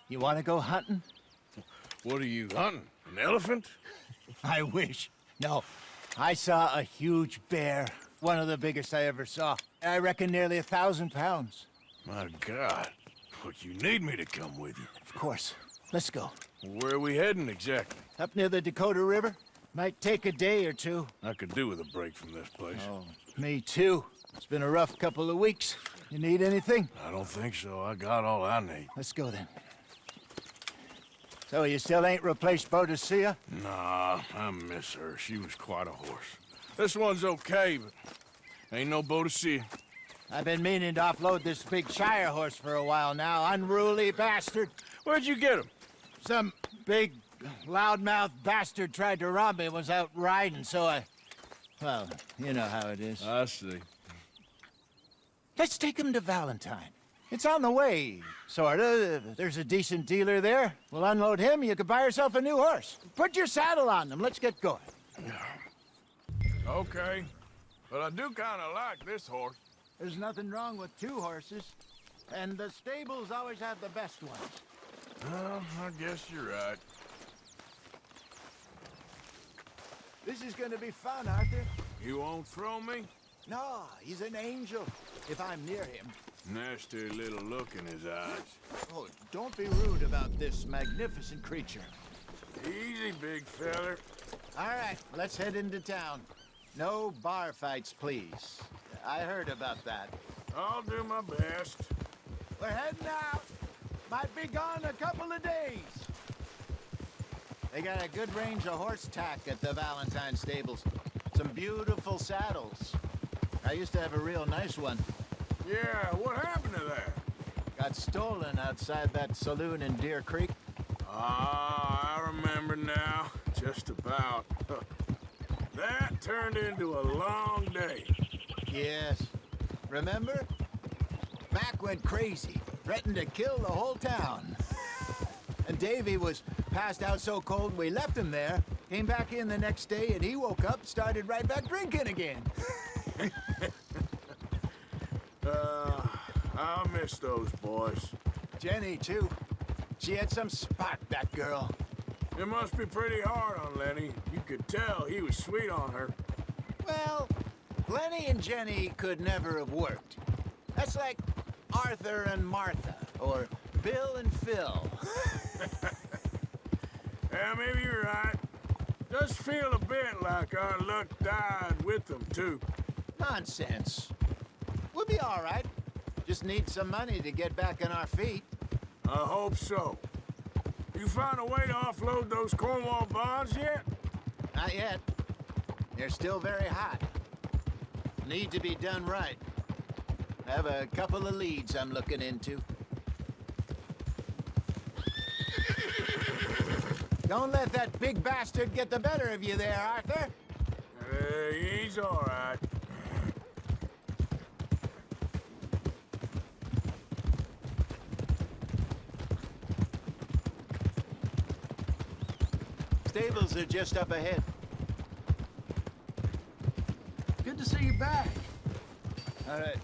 You want to go hunting? What are you hunting? An elephant? I wish. No. I saw a huge bear. One of the biggest I ever saw. I reckon nearly 1,000 pounds. My God. Look, you need me to come with you. Of course. Let's go. Where are we heading exactly? Up near the Dakota River. Might take a day or two. I could do with a break from this place. Oh, me too. It's been a rough couple of weeks. You need anything? I don't think so. I got all I need. Let's go then. So you still ain't replaced Boadicea? Nah, I miss her. She was quite a horse. This one's okay, but ain't no Boadicea. I've been meaning to offload this big Shire horse for a while now. Unruly bastard. Where'd you get him? Some big, loudmouth bastard tried to rob me and was out riding, so I... Well, you know how it is. I see. Let's take him to Valentine. It's on the way, sorta. There's a decent dealer there. We'll unload him, you could buy yourself a new horse. Put your saddle on them, let's get going. Okay. But I do kind of like this horse. There's nothing wrong with two horses. And the stables always have the best ones. Well, I guess you're right. This is gonna be fun, Arthur. You won't throw me? No, he's an angel, if I'm near him. Nasty little look in his eyes. Oh, don't be rude about this magnificent creature. Easy, big feller. All right, let's head into town. No bar fights, please. I heard about that. I'll do my best. We're heading out. Might be gone a couple of days. They got a good range of horse tack at the Valentine stables. Some beautiful saddles. I used to have a real nice one. Yeah, what happened to that? Got stolen outside that saloon in Deer Creek. Ah, I remember now. Just about. That turned into a long day. Yes. Remember? Mac went crazy, threatened to kill the whole town. And Davy was passed out so cold we left him there, came back in the next day, and he woke up, started right back drinking again. I'll miss those boys. Jenny, too. She had some spark, that girl. It must be pretty hard on Lenny. You could tell he was sweet on her. Well, Lenny and Jenny could never have worked. That's like Arthur and Martha, or Bill and Phil. Yeah, maybe you're right. Does feel a bit like our luck died with them, too. Nonsense. We'll be all right. Just need some money to get back on our feet. I hope so. You found a way to offload those Cornwall bonds yet? Not yet. They're still very hot. Need to be done right. I have a couple of leads I'm looking into. Don't let that big bastard get the better of you there, Arthur. He's all right. Stables are just up ahead. Good to see you back. All right,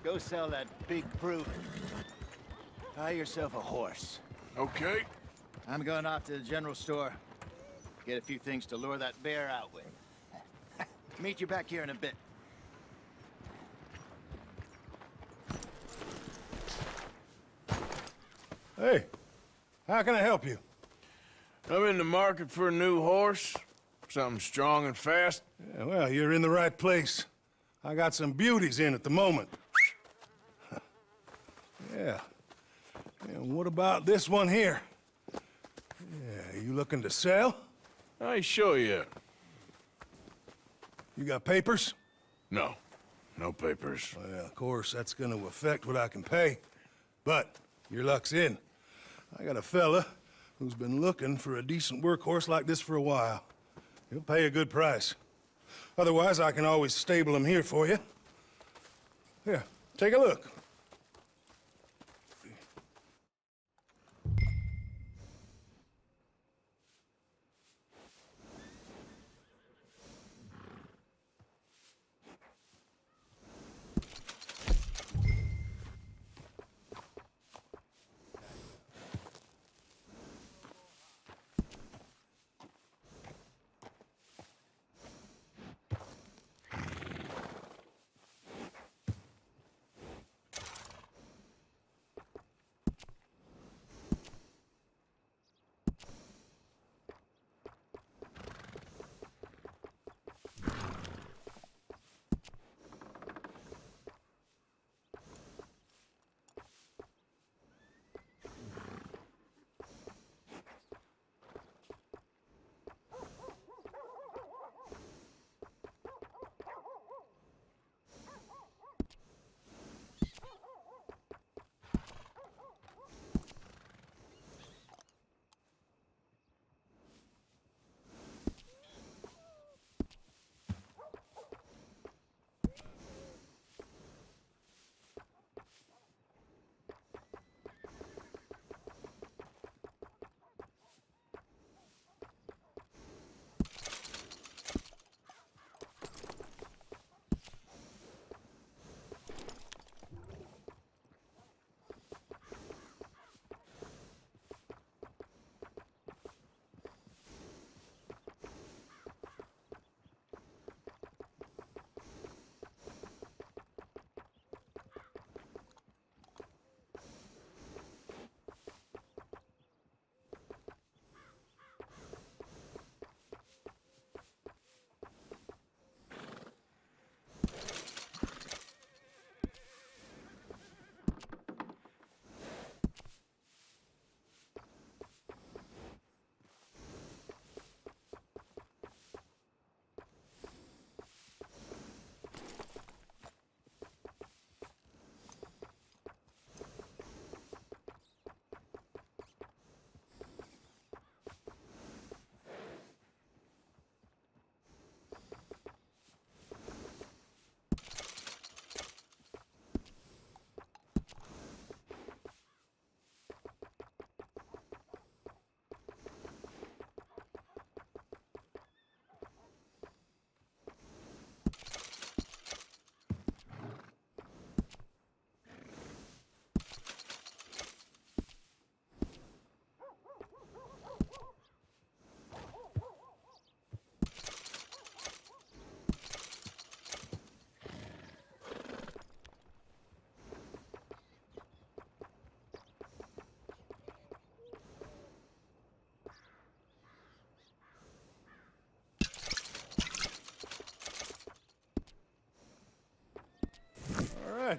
go sell that big brute. Buy yourself a horse. Okay. I'm going off to the general store. Get a few things to lure that bear out with. Meet you back here in a bit. Hey, how can I help you? I'm in the market for a new horse. Something strong and fast. Yeah, well, you're in the right place. I got some beauties in at the moment. Yeah. And what about this one here? Yeah, you looking to sell? I ain't sure yet. You got papers? No. No papers. Well, of course, that's gonna affect what I can pay. But your luck's in. I got a fella who's been looking for a decent workhorse like this for a while. He'll pay a good price. Otherwise, I can always stable him here for you. Here, take a look.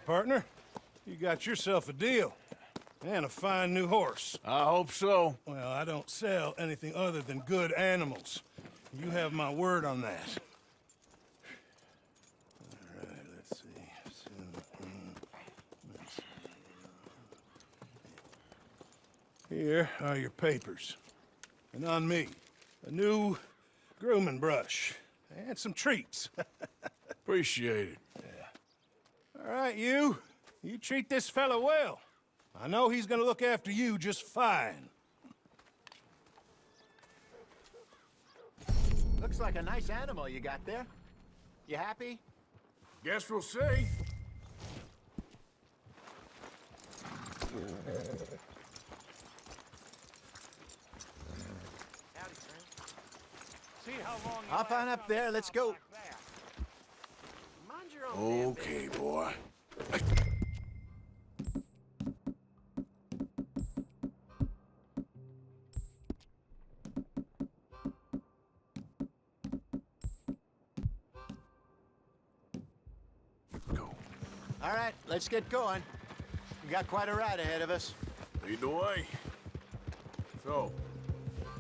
right, partner. You got yourself a deal. And a fine new horse. I hope so. Well, I don't sell anything other than good animals. You have my word on that. All right, let's see. Here are your papers. And on me, a new grooming brush. And some treats. Appreciate it. All right, you. You treat this fella well. I know he's gonna look after you just fine. Looks like a nice animal you got there. You happy? Guess we'll see. Hop on up there, let's go. Okay, boy. Go. All right, let's get going. We got quite a ride ahead of us. Lead the way. So,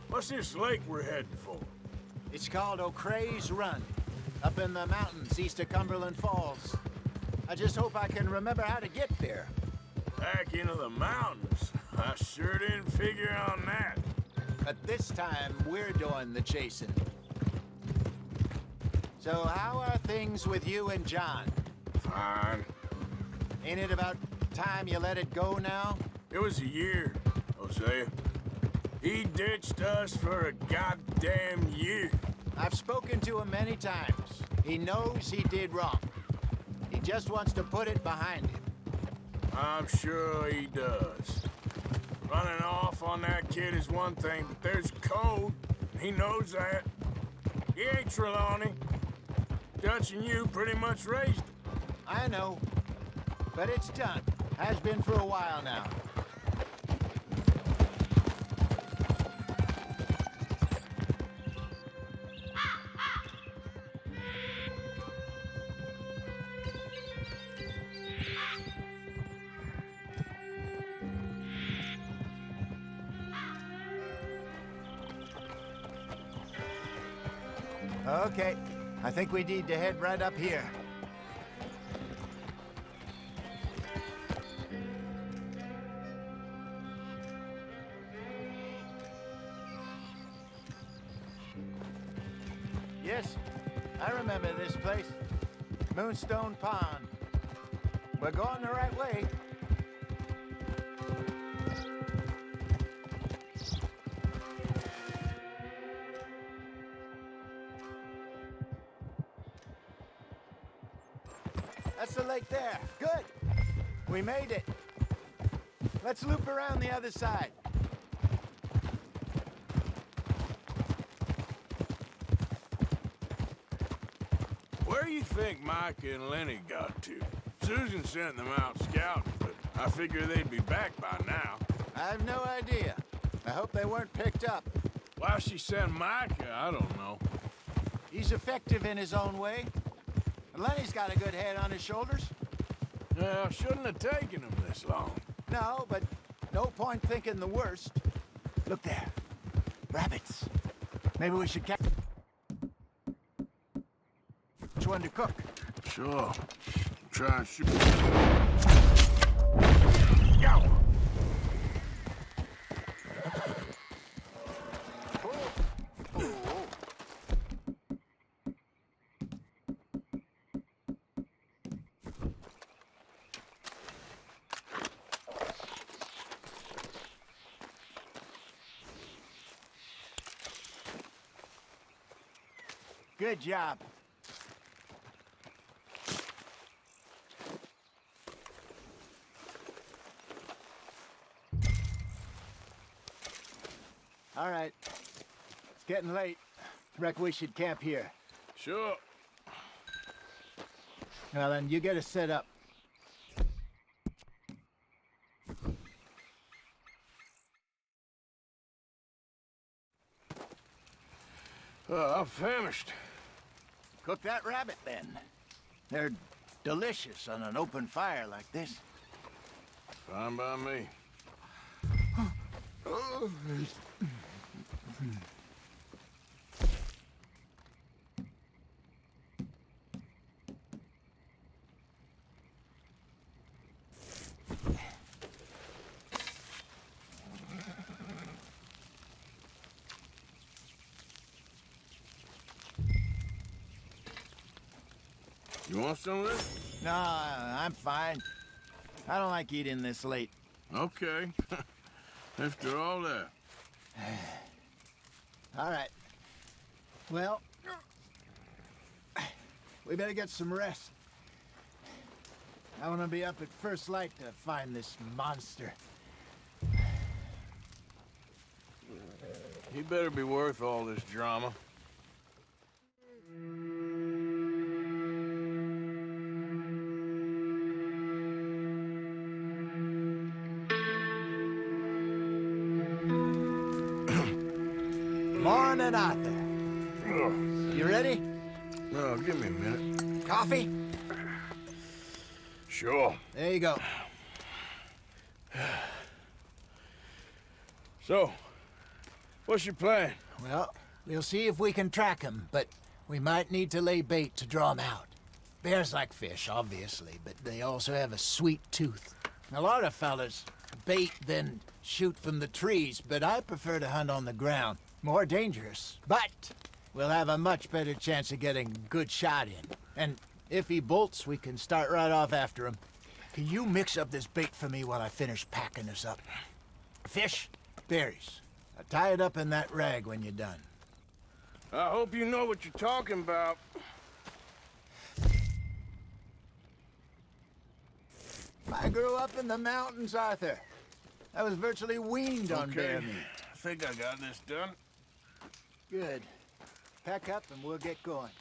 what's this lake we're heading for? It's called O'Creagh's Run, up in the mountains east of Cumberland Falls. I just hope I can remember how to get there. Back into the mountains? I sure didn't figure on that. But this time, we're doing the chasing. So how are things with you and John? Fine. Ain't it about time you let it go now? It was a year, Hosea. He ditched us for a goddamn year. I've spoken to him many times. He knows he did wrong. He just wants to put it behind him. I'm sure he does. Running off on that kid is one thing, but there's code. He knows that. He ain't Trelawney. Dutch and you pretty much raised him. I know. But it's done. Has been for a while now. Okay, I think we need to head right up here. Yes, I remember this place. Moonstone Pond. We're going the right way. That's the lake there. Good. We made it. Let's loop around the other side. Where do you think Micah and Lenny got to? Susan sent them out scouting, but I figure they'd be back by now. I have no idea. I hope they weren't picked up. Why she sent Micah, I don't know. He's effective in his own way. And Lenny's got a good head on his shoulders. Yeah, shouldn't have taken him this long. No, but no point thinking the worst. Look there. Rabbits. Maybe we should catch... Which one to cook? Sure. Try and shoot. Go! Good job. All right. It's getting late. Reckon we should camp here. Sure. Well, then you get us set up. I'm famished. Cook that rabbit, then. They're delicious on an open fire like this. Fine by me. You want some of this? No, I'm fine. I don't like eating this late. Okay. After all that. All right. Well, we better get some rest. I want to be up at first light to find this monster. He better be worth all this drama. Morning, Arthur. You ready? No, give me a minute. Coffee? Sure. There you go. So, what's your plan? Well, we'll see if we can track him, but we might need to lay bait to draw him out. Bears like fish, obviously, but they also have a sweet tooth. A lot of fellas bait, then shoot from the trees, but I prefer to hunt on the ground. More dangerous, but we'll have a much better chance of getting a good shot in. And if he bolts, we can start right off after him. Can you mix up this bait for me while I finish packing this up? Fish, berries. I'll tie it up in that rag when you're done. I hope you know what you're talking about. I grew up in the mountains, Arthur. I was virtually weaned on bear meat. I think I got this done. Good. Pack up and we'll get going.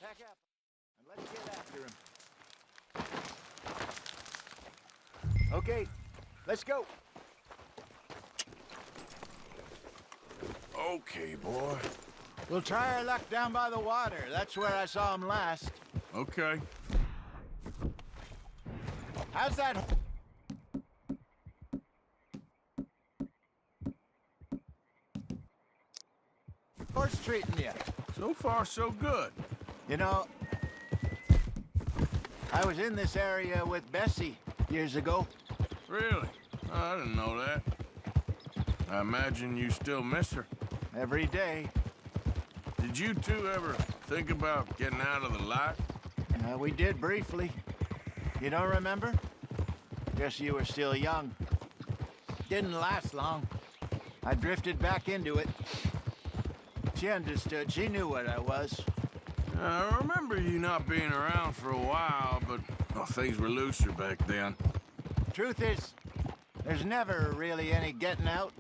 Pack up and let's get after him. Okay, let's go. Okay, boy. We'll try our luck down by the water. That's where I saw him last. Okay. How's that? Horse treating you? So far, so good. You know, I was in this area with Bessie years ago. Really? Oh, I didn't know that. I imagine you still miss her. Every day. Did you two ever think about getting out of the life? We did briefly. You don't remember? Guess you were still young. Didn't last long. I drifted back into it. She understood. She knew what I was. I remember you not being around for a while, but well, things were looser back then. Truth is, there's never really any getting out.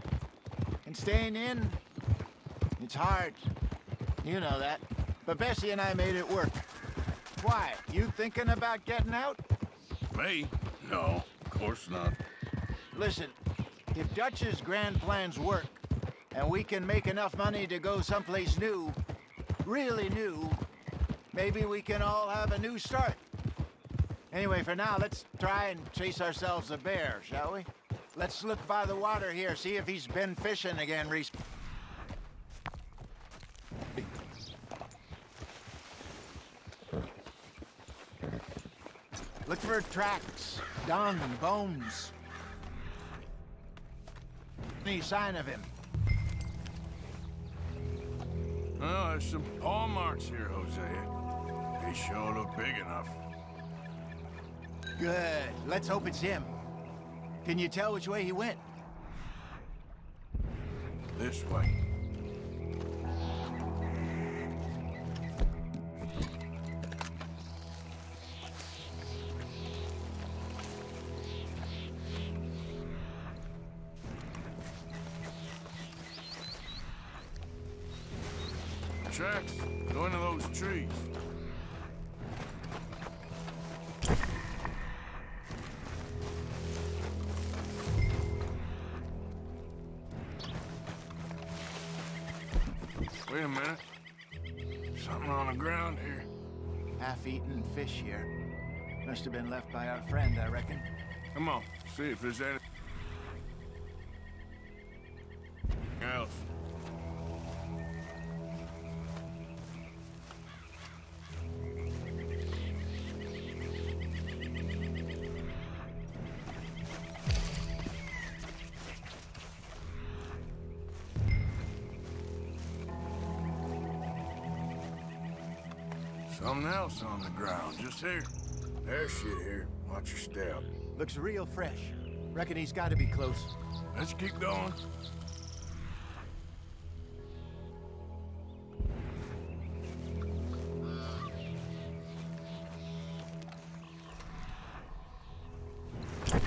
And staying in, it's hard. You know that. But Bessie and I made it work. Why? You thinking about getting out? Me? No, of course not. Listen, if Dutch's grand plans work, and we can make enough money to go someplace new, really new, maybe we can all have a new start. Anyway, for now, let's try and chase ourselves a bear, shall we? Let's look by the water here, see if he's been fishing again recently. Look for tracks, dung, bones. Any sign of him? Well, there's some paw marks here, Hosea. They sure look big enough. Good. Let's hope it's him. Can you tell which way he went? This way. Tracks go into those trees. Wait a minute. Something on the ground here. Half-eaten fish here. Must have been left by our friend, I reckon. Come on, see if there's anything else. Something else on the ground, just here. There's shit here. Watch your step. Looks real fresh. Reckon he's got to be close. Let's keep going. Damn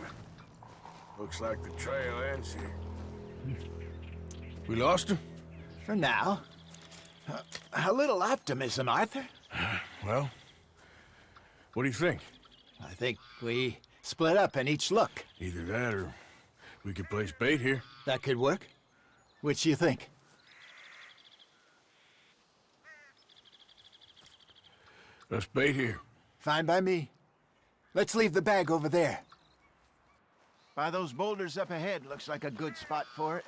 it. Looks like the trail ends here. We lost him? For now. A little optimism, Arthur. Well, what do you think? I think we split up and each look. Either that or we could place bait here. That could work. Which you think? Let's bait here. Fine by me. Let's leave the bag over there. By those boulders up ahead, looks like a good spot for it.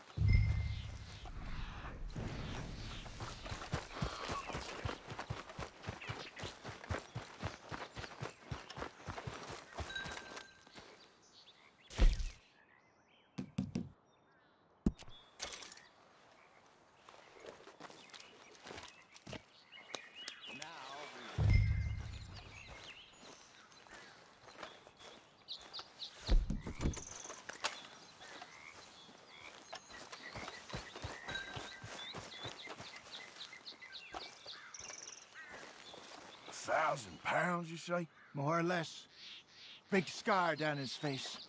£1,000, you say? More or less. Big scar down his face.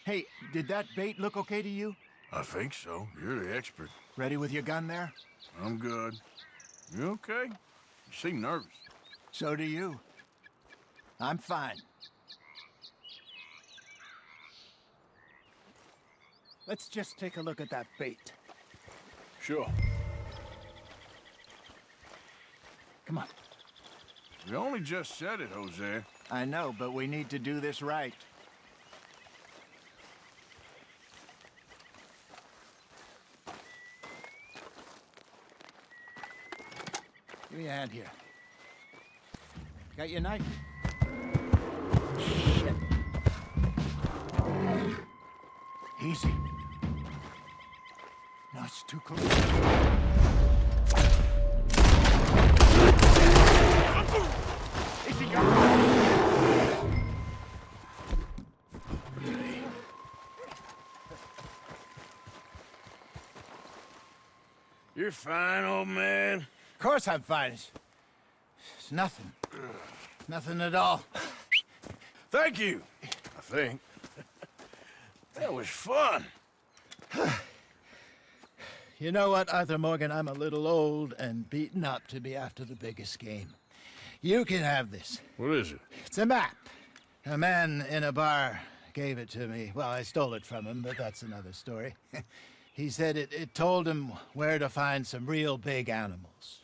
Hey, did that bait look okay to you? I think so. You're the expert. Ready with your gun there? I'm good. You okay? You seem nervous. So do you. I'm fine. Let's just take a look at that bait. Sure. Come on. You only just said it, Jose. I know, but we need to do this right. Give me a hand here. Got your knife? Shit. Easy. No, it's too close. Easy, go. You're fine, old man. Of course I'm fine. It's nothing. Nothing at all. Thank you, I think. That was fun. You know what, Arthur Morgan? I'm a little old and beaten up to be after the biggest game. You can have this. What is it? It's a map. A man in a bar gave it to me. Well, I stole it from him, but that's another story. He said it told him where to find some real big animals.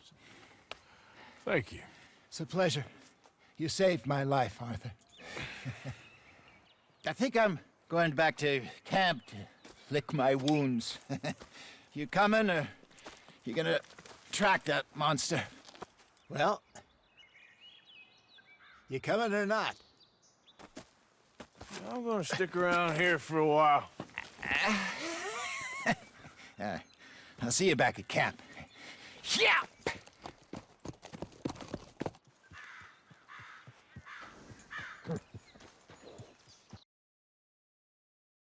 Thank you. It's a pleasure. You saved my life, Arthur. I think I'm going back to camp to lick my wounds. You coming, or you gonna track that monster? Well, you coming or not? I'm gonna stick around here for a while. I'll see you back at camp. Yeah!